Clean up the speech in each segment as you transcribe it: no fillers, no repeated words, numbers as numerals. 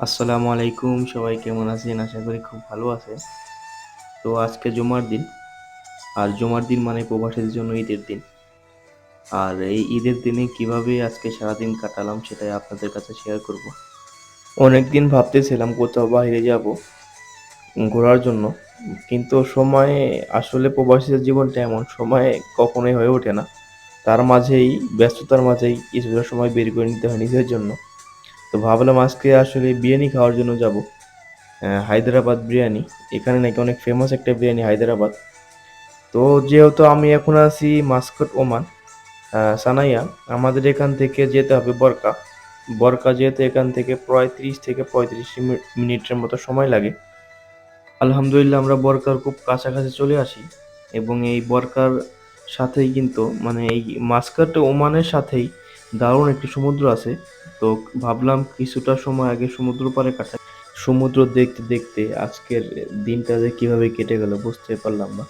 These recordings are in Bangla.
আসসালামু আলাইকুম, সবাই কেমন আছেন? আশা করি খুব ভালো আছেন। তো আজকে জুমার দিন, আর জুমার দিন মানে প্রবাসীদের জন্য ঈদের দিন। আর এই ঈদের দিনে কিভাবে আজকে সারাদিন কাটালাম সেটাই আপনাদের কাছে শেয়ার করব। অনেকদিন ভাবতেছিলাম কোথাও বাইরে যাব ঘোরার জন্য, কিন্তু সময়, আসলে প্রবাসীদের জীবনটা এমন, সময় কখনোই হয়ে ওঠে না। তার মাঝেই, ব্যস্ততার মাঝেই কিছুটা সময় বের করে নিতে হয় নিজের জন্য। তো ভাবলাম আজকে আসলে বিরিয়ানি খাওয়ার জন্য যাব। হায়দ্রাবাদ বিরিয়ানি, এখানে নাকি অনেক ফেমাস একটা বিরিয়ানি হায়দ্রাবাদ। তো যেহেতু আমি এখন আছি মাস্কট, ওমান, সানাইয়া, আমাদের এখান থেকে যেতে হবে বরকা। বরকা যেতে এখান থেকে প্রায় 30 থেকে 35 মিনিটের মতো সময় লাগে। আলহামদুলিল্লাহ আমরা বরকার খুব কাছাকাছি চলে আসি, এবং এই বরকার সাথেই কিন্তু মানে এই মাস্কাট ওমানের সাথেই দারুণ একটি সমুদ্র আছে। তো ভাবলাম কিছুটা সময় আগে সমুদ্র পাড়ে কাটাই। সমুদ্র দেখতে দেখতে আজকের দিনটা যে কিভাবে কেটে গেল বুঝতে পারলাম না।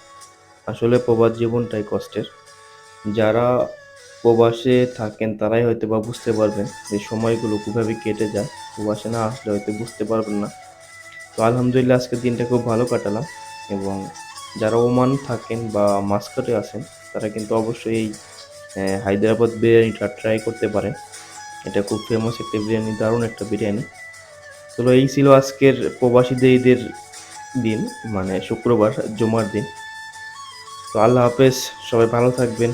আসলে প্রবাস জীবনটাই কষ্টের। যারা প্রবাসে থাকেন তারাই হয়তো বা বুঝতে পারবেন যে সময়গুলো কিভাবে কেটে যায়। প্রবাসে না আসলে হয়তো বুঝতে পারবেন না। তো আলহামদুলিল্লাহ আজকের দিনটা খুব ভালো কাটালাম। এবং যারা ওমান থাকেন বা মাস্কাটে আছেন তারা কিন্তু অবশ্যই এই হায়দ্রাবাদ বিরিয়ানিটা ট্রাই করতে পারেন। এটা খুব ফেমাস একটা বিরিয়ানি, দারুণ একটা বিরিয়ানি। তো এই ছিল আজকের প্রবাসীদের ঈদের দিন, মানে শুক্রবার, জুমার দিন। তো আল্লাহ হাফেজ, সবাই ভালো থাকবেন।